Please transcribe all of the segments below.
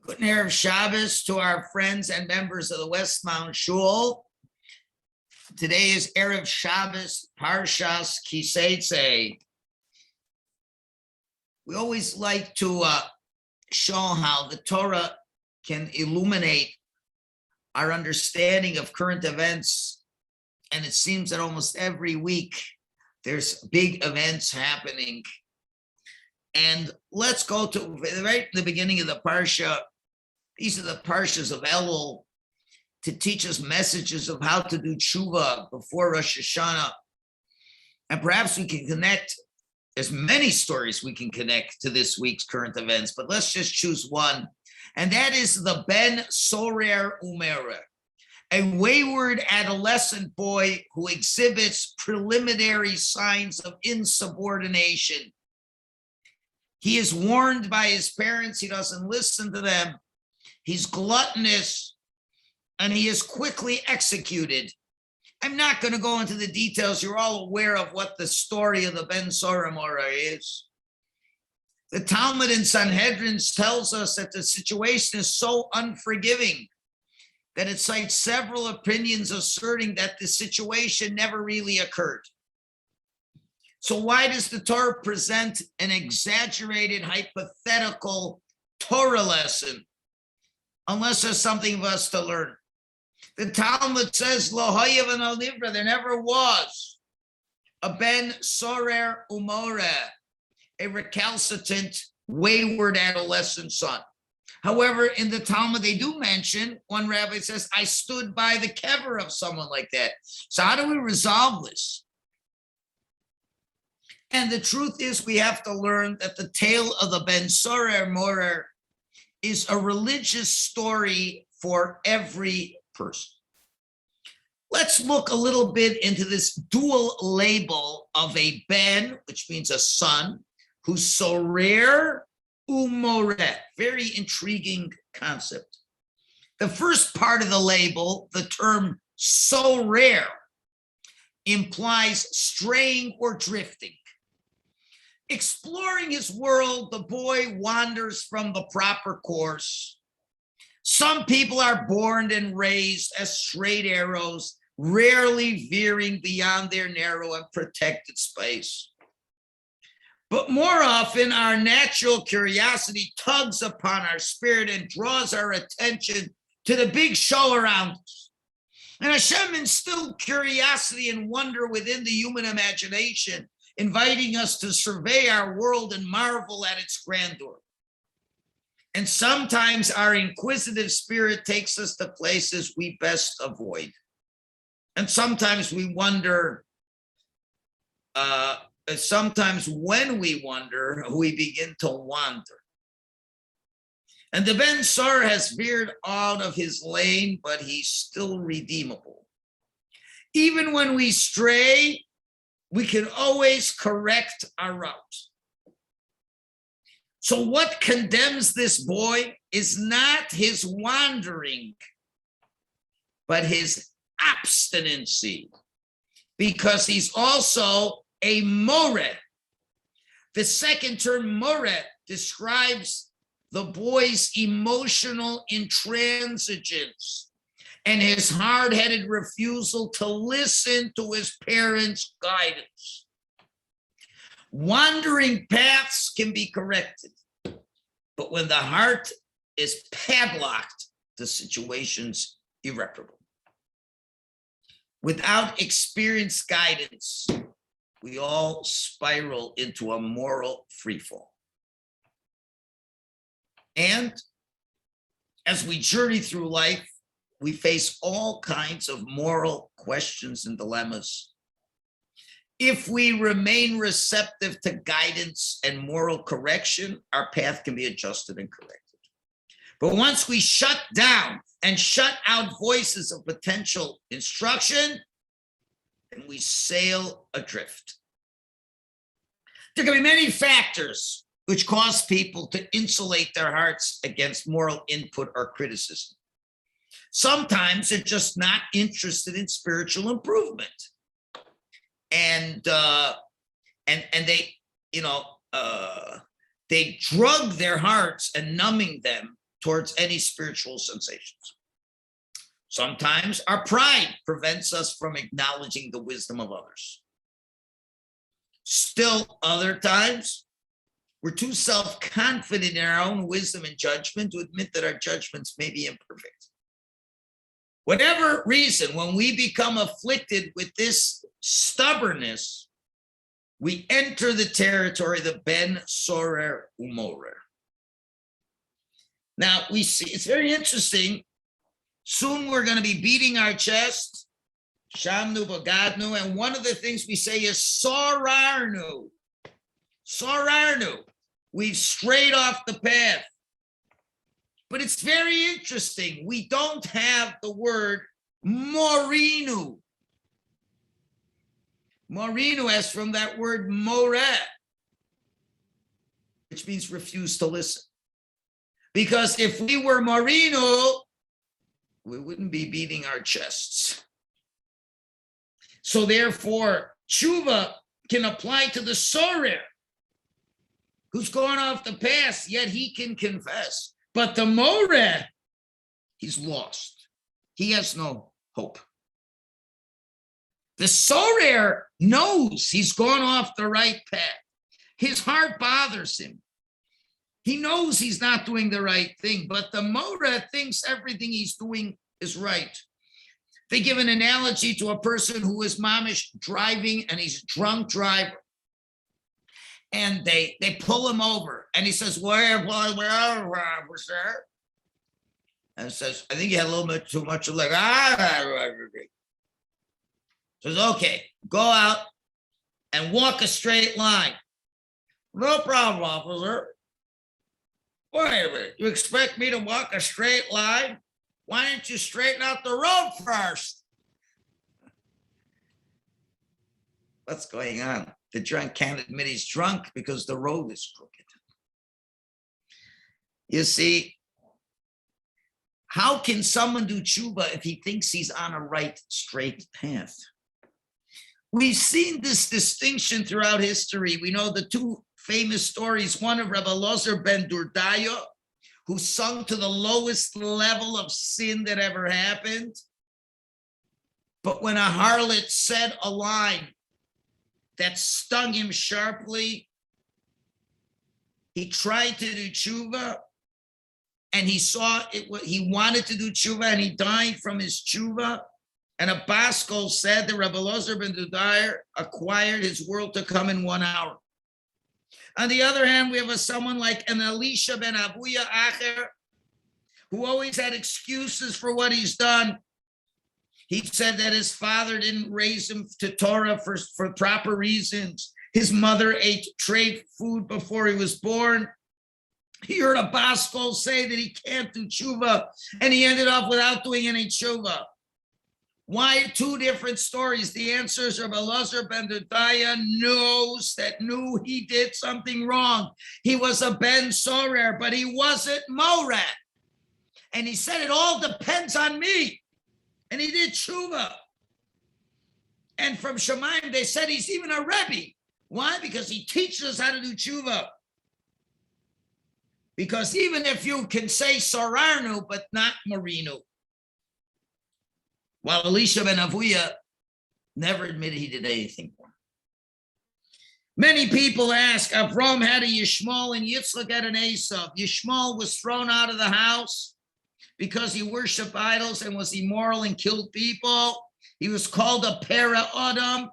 Good EREV Shabbos to our friends and members of the Westmount Shul. Today is EREV Shabbos, Parshas SETZE. We always like to show how the Torah can illuminate our understanding of current events. And it seems that almost every week there's big events happening. And let's go to right the beginning of the Parsha. These are the Parshas of Elul to teach us messages of how to do chuva before Rosh Hashanah. And perhaps we can connect, there's many stories we can connect to this week's current events, but let's just choose one. And that is the Ben Sorer Umere, a wayward adolescent boy who exhibits preliminary signs of insubordination. He is warned by his parents, he doesn't listen to them. He's gluttonous, and he is quickly executed. I'm not going to go into the details. You're all aware of what the story of the Ben Sorer is. The Talmud in Sanhedrin tells us that the situation is so unforgiving that it cites several opinions asserting that the situation never really occurred. So why does the Torah present an exaggerated, hypothetical Torah lesson? Unless there's something for us to learn. The Talmud says, Lo hayav v'lo nivra, there never was a Ben Sorer Umore, a recalcitrant, wayward adolescent son. However, in the Talmud, they do mention, one rabbi says, I stood by the kever of someone like that. So how do we resolve this? And the truth is, we have to learn that the tale of the Ben Sorer Morer is a religious story for every person. Let's look a little bit into this dual label of a Ben, which means a son, who's sorer umoret. Very intriguing concept. The first part of the label, the term sorer, implies straying or drifting. Exploring his world, the boy wanders from the proper course. Some people are born and raised as straight arrows, rarely veering beyond their narrow and protected space. But more often, our natural curiosity tugs upon our spirit and draws our attention to the big show around us. And Hashem instilled curiosity and wonder within the human imagination, inviting us to survey our world and marvel at its grandeur. And sometimes our inquisitive spirit takes us to places we best avoid. And sometimes we wonder, sometimes when we wonder, we begin to wander. And the Ben Sorer has veered out of his lane, but he's still redeemable. Even when we stray, we can always correct our route. So what condemns this boy is not his wandering, but his abstinency, because he's also a moret. The second term, moret, describes the boy's emotional intransigence and his hard-headed refusal to listen to his parents' guidance. Wandering paths can be corrected, but when the heart is padlocked, the situation's irreparable. Without experienced guidance, we all spiral into a moral freefall. And as we journey through life, we face all kinds of moral questions and dilemmas. If we remain receptive to guidance and moral correction, our path can be adjusted and corrected. But once we shut down and shut out voices of potential instruction, then we sail adrift. There can be many factors which cause people to insulate their hearts against moral input or criticism. Sometimes they're just not interested in spiritual improvement. And they, they drug their hearts and numbing them towards any spiritual sensations. Sometimes our pride prevents us from acknowledging the wisdom of others. Still, other times, we're too self-confident in our own wisdom and judgment to admit that our judgments may be imperfect. Whatever reason, when we become afflicted with this stubbornness, we enter the territory, the Ben Sorer Umorer. Now, we see, it's very interesting. Soon we're going to be beating our chest, Shamnu Bagadnu, and one of the things we say is Sorarnu. Sorarnu. We've strayed off the path. But it's very interesting. We don't have the word Morinu. Morinu is from that word Moreh, which means refuse to listen. Because if we were Morinu, we wouldn't be beating our chests. So therefore, chuva can apply to the sorer, who's gone off the path, yet he can confess. But the moreh, he's lost. He has no hope. The sorer knows he's gone off the right path. His heart bothers him. He knows he's not doing the right thing, but the moreh thinks everything he's doing is right. They give an analogy to a person who is mamish driving and he's a drunk driver. And they pull him over and he says, where, sir? And says, I think you had a little bit too much of like, says, okay, go out and walk a straight line. No problem, officer. Wait a minute, you expect me to walk a straight line? Why didn't you straighten out the road first? What's going on? The drunk can't admit he's drunk because the road is crooked. You see, how can someone do tshuva if he thinks he's on a right, straight path? We've seen this distinction throughout history. We know the two famous stories, one of Rabbi Lozer ben Durdaya, who sunk to the lowest level of sin that ever happened. But when a harlot said a line that stung him sharply, he tried to do tshuva, and he saw it. He wanted to do tshuva, and he died from his tshuva. And a Baskol said that Rabbi Lozer ben Durdaya acquired his world to come in 1 hour. On the other hand, we have someone like an Elisha ben Abuya Acher, who always had excuses for what he's done. He said that his father didn't raise him to Torah for proper reasons. His mother ate tray food before he was born. He heard a Baskol say that he can't do tshuva, and he ended up without doing any tshuva. Why two different stories? The answer is Rabbi Lozer ben Durdaya knew he did something wrong. He was a ben sorer, but he wasn't moreh. And he said, it all depends on me. And he did tshuva. And from Shemaim, they said he's even a Rabbi. Why? Because he teaches us how to do tshuva. Because even if you can say sorarnu, but not morinu. While Elisha ben Avuya never admitted he did anything wrong. Many people ask, Avram had a Yishmael and Yitzchak had an Esav. Yishmael was thrown out of the house because he worshiped idols and was immoral and killed people. He was called a para Adam.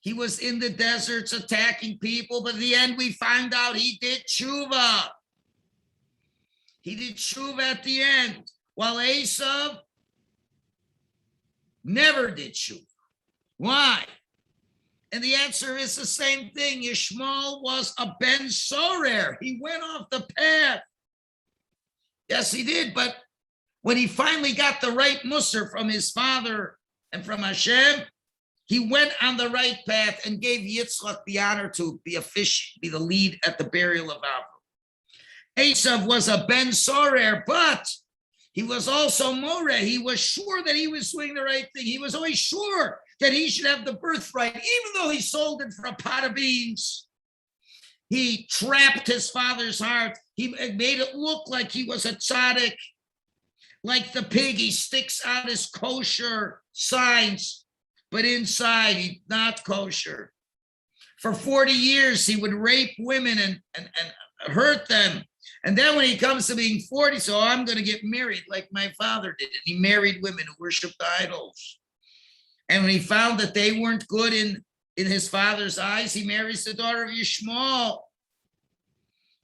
He was in the deserts attacking people, but in the end we find out he did tshuva. He did tshuva at the end, while Esav never did tshuva. Why? And the answer is the same thing. Yishmael was a ben sorer. He went off the path. Yes, he did. But when he finally got the right musar from his father and from Hashem, he went on the right path and gave Yitzchak the honor to be the lead at the burial of Avram. Esav was a ben sorer, but he was also moreh. He was sure that he was doing the right thing. He was always sure that he should have the birthright, even though he sold it for a pot of beans. He trapped his father's heart. He made it look like he was a tzaddik. Like the pig, he sticks out his kosher signs, but inside he's not kosher. For 40 years, he would rape women and hurt them. And then when he comes to being 40, so I'm going to get married like my father did. And he married women who worshiped idols. And when he found that they weren't good in his father's eyes, he marries the daughter of Yishmael.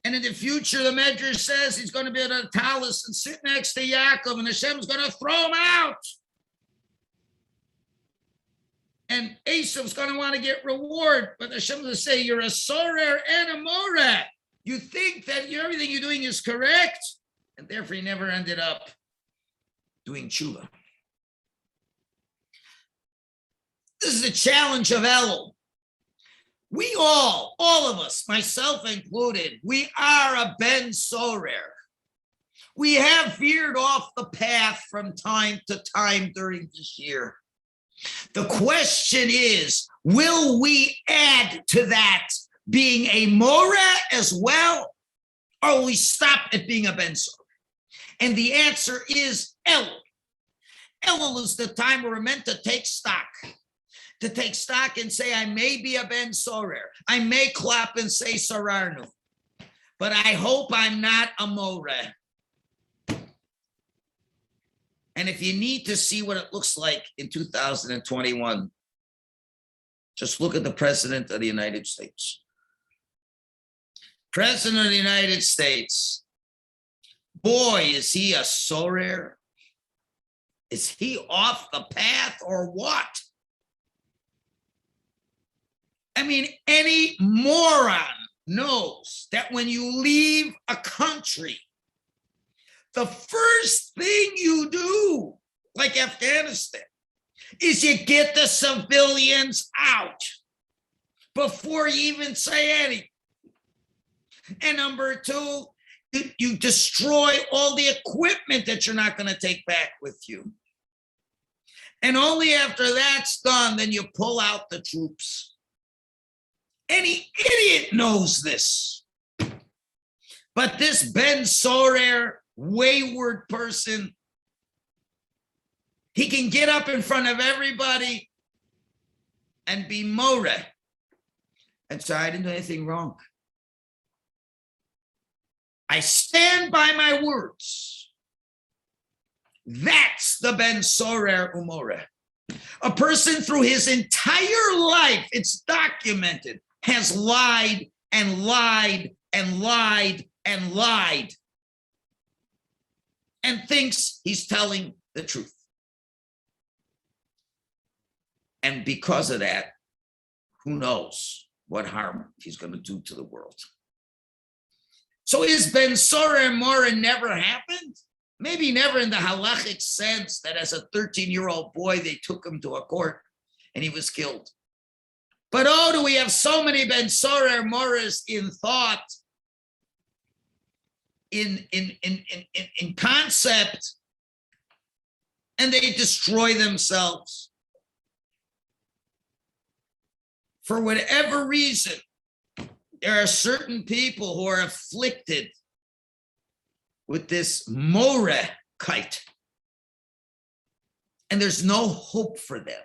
And in the future, the Medrash says he's going to be at a talus and sit next to Yaakov, and Hashem's going to throw him out. And Esau's going to want to get reward, but Hashem's going to say, you're a sorer and a moreh. You think that everything you're doing is correct, and therefore you never ended up doing chuva. This is the challenge of Elul. We all of us, myself included, we are a ben sorer. We have veered off the path from time to time during this year. The question is, will we add to that being a moreh as well, or will we stop at being a ben sorer? And the answer is Elul. Elul is the time where we're meant to take stock. To take stock and say, I may be a ben sorer. I may clap and say sararnu, but I hope I'm not a moreh. And if you need to see what it looks like in 2021, just look at the President of the United States. President of the United States, boy, is he a sorer? Is he off the path or what? I mean, any moron knows that when you leave a country, the first thing you do, like Afghanistan, is you get the civilians out before you even say anything. And number two, you destroy all the equipment that you're not going to take back with you. And only after that's done, then you pull out the troops. Any idiot knows this. But this ben sorer, wayward person, he can get up in front of everybody and be moreh and say, I didn't do anything wrong. I stand by my words. That's the ben sorer umoreh. A person through his entire life, it's documented, has lied and lied and lied and lied and thinks he's telling the truth. And because of that, who knows what harm he's going to do to the world. So is ben sorer moreh never happened? Maybe never in the halachic sense that as a 13-year-old boy, they took him to a court and he was killed. But oh, do we have so many ben sorer morehs in thought, in concept, and they destroy themselves. For whatever reason, there are certain people who are afflicted with this moreh-kite, and there's no hope for them.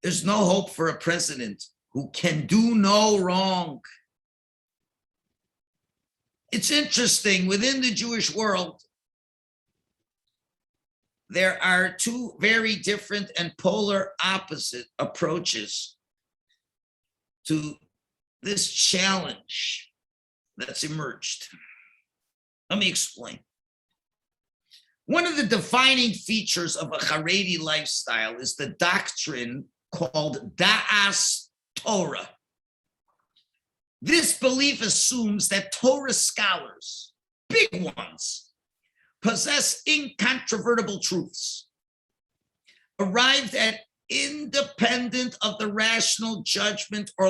There's no hope for a president who can do no wrong. It's interesting, within the Jewish world, there are two very different and polar opposite approaches to this challenge that's emerged. Let me explain. One of the defining features of a Haredi lifestyle is the doctrine called Da'as Torah. This belief assumes that Torah scholars, big ones, possess incontrovertible truths, arrived at independent of the rational judgment or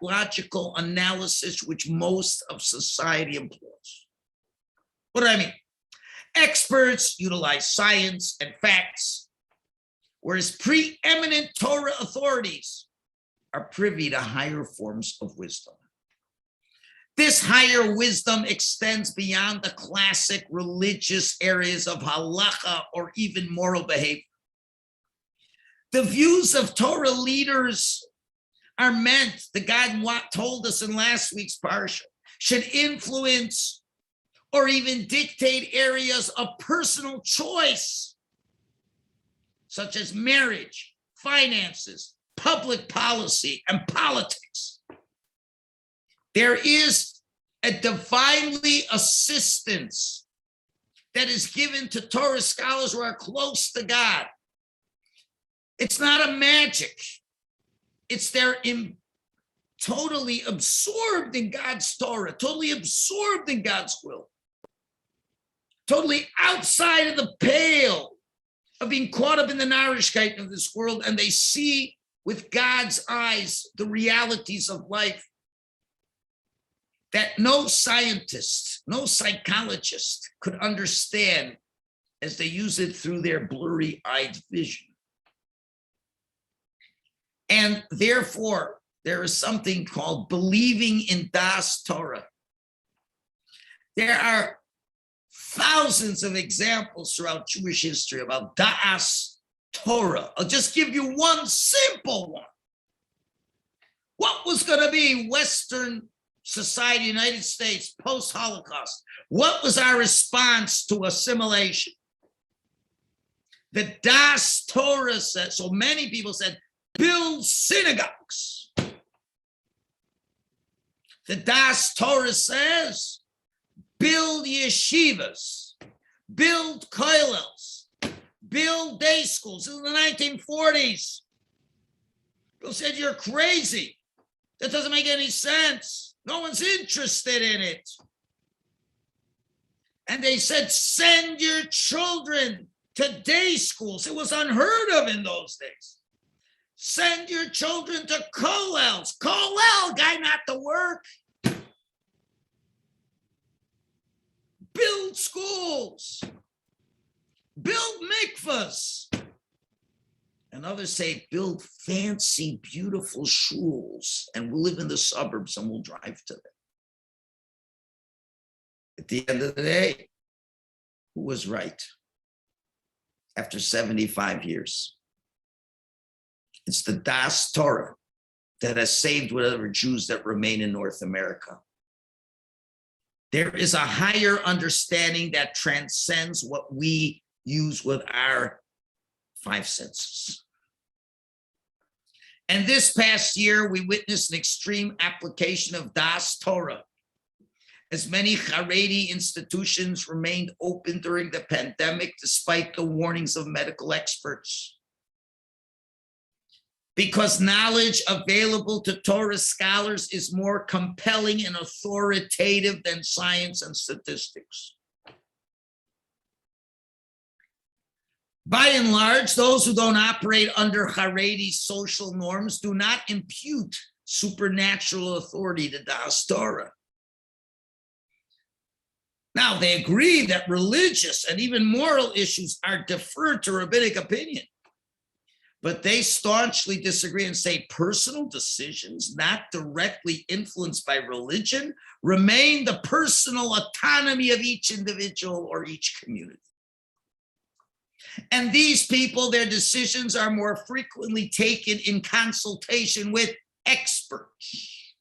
logical analysis which most of society employs. What do I mean? Experts utilize science and facts, whereas preeminent Torah authorities are privy to higher forms of wisdom. This higher wisdom extends beyond the classic religious areas of halacha or even moral behavior. The views of Torah leaders are meant, the God told us in last week's parsha, should influence or even dictate areas of personal choice, such as marriage, finances, public policy, and politics. There is a divinely assistance that is given to Torah scholars who are close to God. It's not a magic. It's they're totally absorbed in God's Torah, totally absorbed in God's will, totally outside of the pale of being caught up in the narishkeit of this world, and they see with God's eyes the realities of life that no scientist, no psychologist could understand as they use it through their blurry-eyed vision. And therefore, there is something called believing in Das Torah. There are thousands of examples throughout Jewish history about Das Torah. I'll just give you one simple one. What was going to be Western society, United States, post-Holocaust? What was our response to assimilation? The Das Torah said, so many people said, build synagogues. The Das Torah says, build yeshivas, build kollels, build day schools. In the 1940s, people said, you're crazy. That doesn't make any sense. No one's interested in it. And they said, send your children to day schools. It was unheard of in those days. Send your children to kollels. Kollel, guy not to work. Build schools. Build mikvahs. And others say, build fancy, beautiful shuls, and we'll live in the suburbs and we'll drive to them. At the end of the day, who was right? After 75 years. It's the Das Torah that has saved whatever Jews that remain in North America. There is a higher understanding that transcends what we use with our five senses. And this past year, we witnessed an extreme application of Das Torah, as many Haredi institutions remained open during the pandemic, despite the warnings of medical experts. Because knowledge available to Torah scholars is more compelling and authoritative than science and statistics. By and large, those who don't operate under Haredi social norms do not impute supernatural authority to Das Torah. Now, they agree that religious and even moral issues are deferred to rabbinic opinion, but they staunchly disagree and say personal decisions not directly influenced by religion remain the personal autonomy of each individual or each community. And these people, their decisions are more frequently taken in consultation with experts.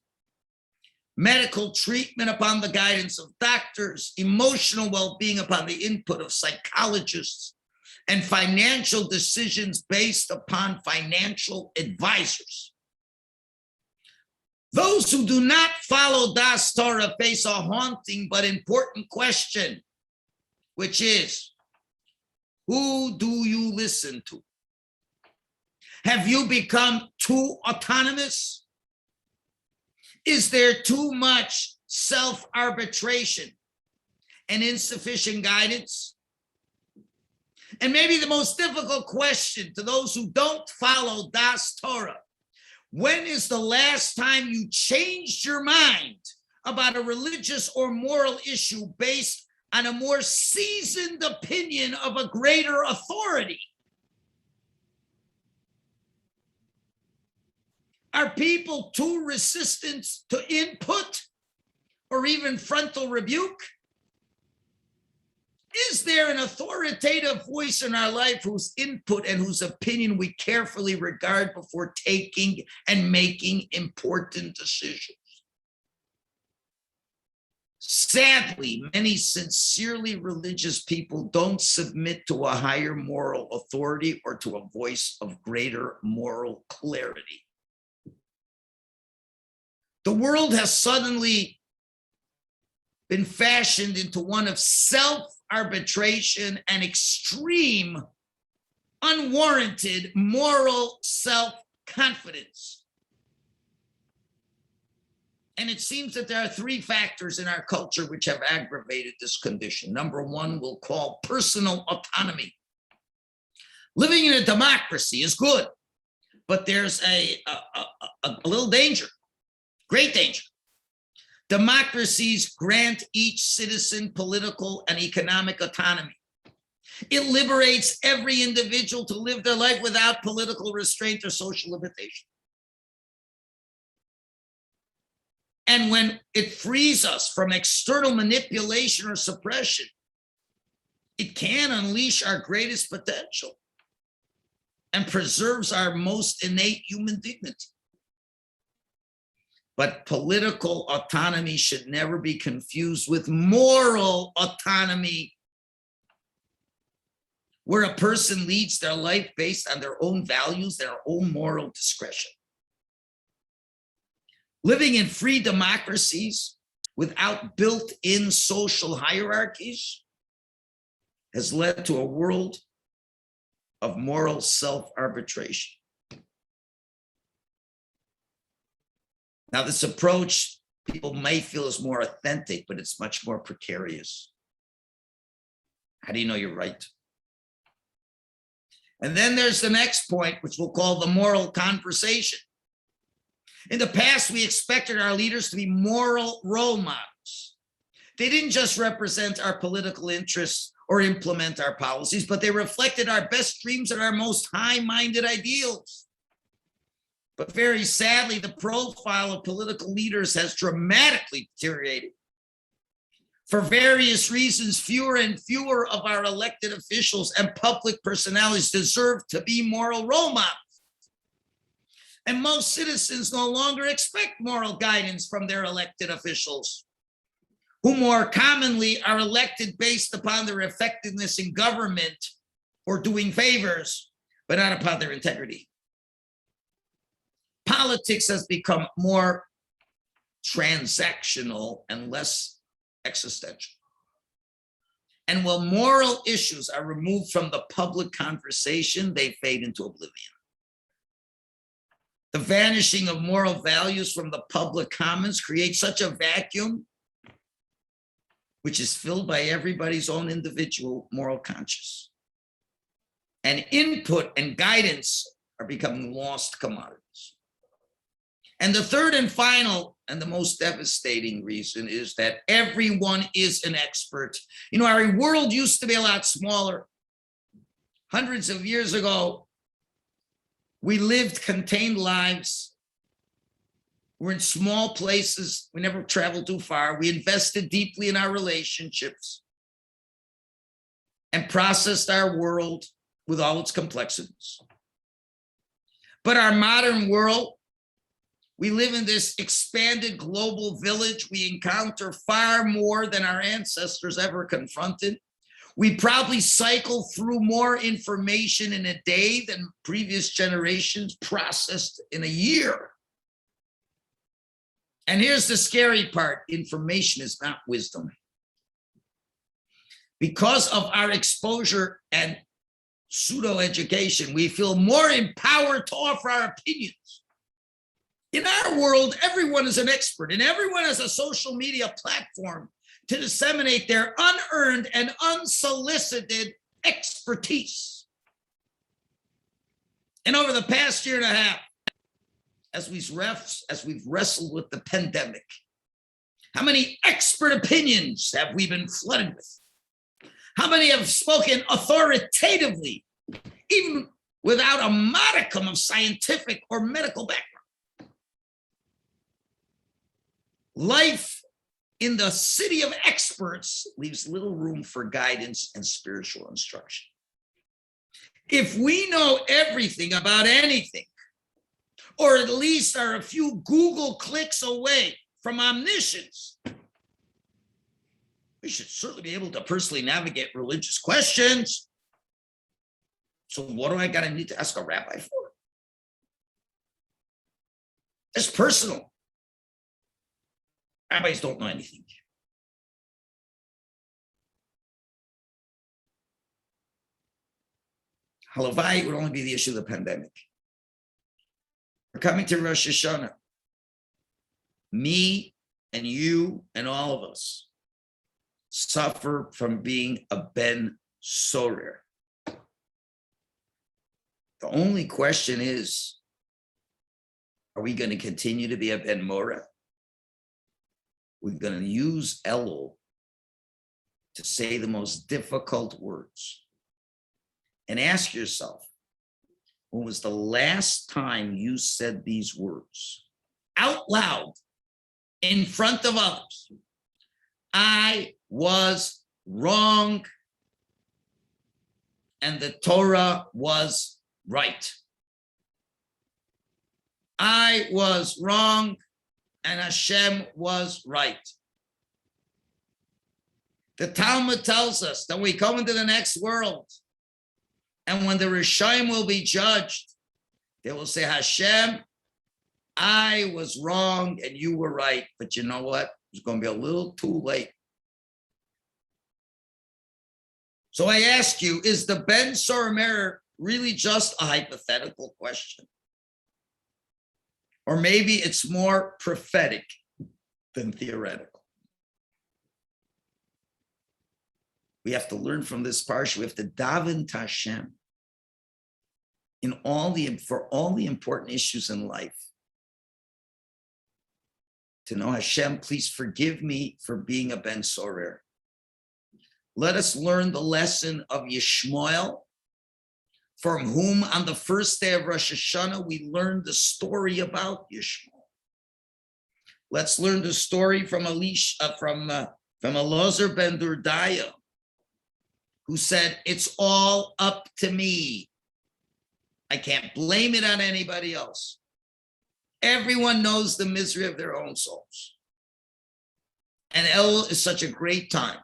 Medical treatment upon the guidance of doctors, emotional well-being upon the input of psychologists, and financial decisions based upon financial advisors. Those who do not follow Das Torah face a haunting but important question, which is, who do you listen to? Have you become too autonomous? Is there too much self-arbitration and insufficient guidance? And maybe the most difficult question to those who don't follow Das Torah, when is the last time you changed your mind about a religious or moral issue based on a more seasoned opinion of a greater authority? Are people too resistant to input or even frontal rebuke? Is there an authoritative voice in our life whose input and whose opinion we carefully regard before taking and making important decisions? Sadly, many sincerely religious people don't submit to a higher moral authority or to a voice of greater moral clarity. The world has suddenly been fashioned into one of self-arbitration and extreme, unwarranted moral self-confidence. And it seems that there are three factors in our culture which have aggravated this condition. Number one, we'll call personal autonomy. Living in a democracy is good, but there's a little danger, great danger. Democracies grant each citizen political and economic autonomy. It liberates every individual to live their life without political restraint or social limitation. And when it frees us from external manipulation or suppression, it can unleash our greatest potential and preserves our most innate human dignity. But political autonomy should never be confused with moral autonomy, where a person leads their life based on their own values, their own moral discretion. Living in free democracies without built-in social hierarchies has led to a world of moral self-arbitration. Now, this approach, people may feel is more authentic, but it's much more precarious. How do you know you're right? And then there's the next point, which we'll call the moral conversation. In the past, we expected our leaders to be moral role models. They didn't just represent our political interests or implement our policies, but they reflected our best dreams and our most high-minded ideals. But very sadly, the profile of political leaders has dramatically deteriorated. For various reasons, fewer and fewer of our elected officials and public personalities deserve to be moral role models. And most citizens no longer expect moral guidance from their elected officials, who more commonly are elected based upon their effectiveness in government or doing favors, but not upon their integrity. Politics has become more transactional and less existential. And when moral issues are removed from the public conversation, they fade into oblivion. The vanishing of moral values from the public commons creates such a vacuum, which is filled by everybody's own individual moral conscience. And input and guidance are becoming lost commodities. And the third and final and the most devastating reason is that everyone is an expert. You know, our world used to be a lot smaller. Hundreds of years ago, we lived contained lives. We're in small places. We never traveled too far. We invested deeply in our relationships and processed our world with all its complexities. But our modern world, we live in this expanded global village. We encounter far more than our ancestors ever confronted. We probably cycle through more information in a day than previous generations processed in a year. And here's the scary part: information is not wisdom. Because of our exposure and pseudo-education, we feel more empowered to offer our opinions. In our world, everyone is an expert, and everyone has a social media platform to disseminate their unearned and unsolicited expertise. And over the past year and a half, as we've wrestled with the pandemic, how many expert opinions have we been flooded with? How many have spoken authoritatively, even without a modicum of scientific or medical background? life in the city of experts leaves little room for guidance and spiritual instruction. If we know everything about anything, or at least are a few Google clicks away from omniscience, we should certainly be able to personally navigate religious questions. So what do I gotta need to ask a rabbi for? It's personal. Rabbis don't know anything. Halavai would only be the issue of the pandemic. We're coming to Rosh Hashanah. Me and you and all of us suffer from being a ben sorer. The only question is, are we going to continue to be a ben mora? We're going to use Elul to say the most difficult words. And ask yourself, when was the last time you said these words out loud in front of others? I was wrong and the Torah was right. I was wrong and Hashem was right. The Talmud tells us that we come into the next world, and when the Rishaim will be judged, they will say, Hashem, I was wrong and you were right. But you know what? It's going to be a little too late. So I ask you, is the Ben Soramer really just a hypothetical question? Or maybe it's more prophetic than theoretical. We have to learn from this parsha. We have to daven to Hashem for all the important issues in life. To know, Hashem, please forgive me for being a ben sorer. Let us learn the lesson of Yishmael, from whom on the first day of Rosh Hashanah, we learned the story about Yishmael. Let's learn the story from Elazar ben Durdaya, who said, it's all up to me. I can't blame it on anybody else. Everyone knows the misery of their own souls. And Elul is such a great time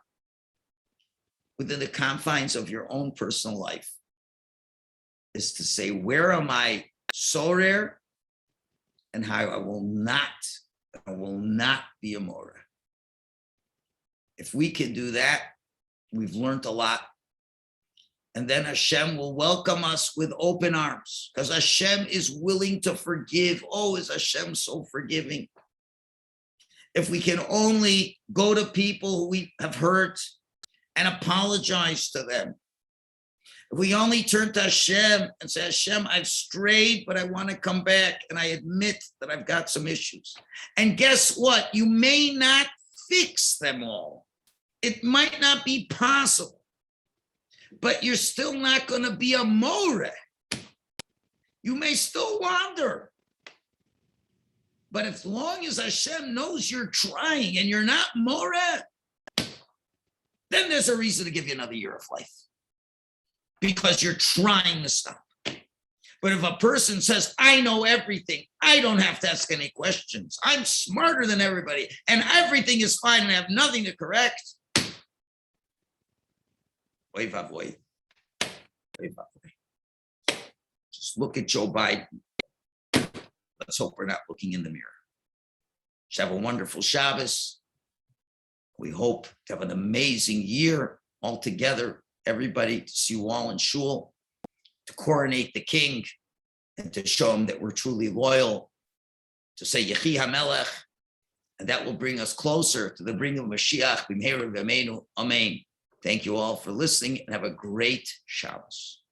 within the confines of your own personal life, is to say, where am I sorer and how I will not be a mora. If we can do that, we've learned a lot. And then Hashem will welcome us with open arms, because Hashem is willing to forgive. Oh, is Hashem so forgiving? If we can only go to people who we have hurt and apologize to them. If we only turn to Hashem and say, Hashem, I've strayed, but I want to come back, and I admit that I've got some issues. And guess what? You may not fix them all. It might not be possible. But you're still not going to be a more. You may still wander. But as long as Hashem knows you're trying and you're not more, then there's a reason to give you another year of life. Because you're trying to stop. But if a person says, I know everything, I don't have to ask any questions, I'm smarter than everybody, and everything is fine and I have nothing to correct, oy vavoy. Just look at Joe Biden. Let's hope we're not looking in the mirror. Have a wonderful Shabbos. We hope to have an amazing year all together. Everybody, to see you all in shul, to coronate the king, and to show him that we're truly loyal, to say Yechi HaMelech, and that will bring us closer to the bringing of Mashiach. B'mheira v'yameinu. Amen. Thank you all for listening, and have a great Shabbos.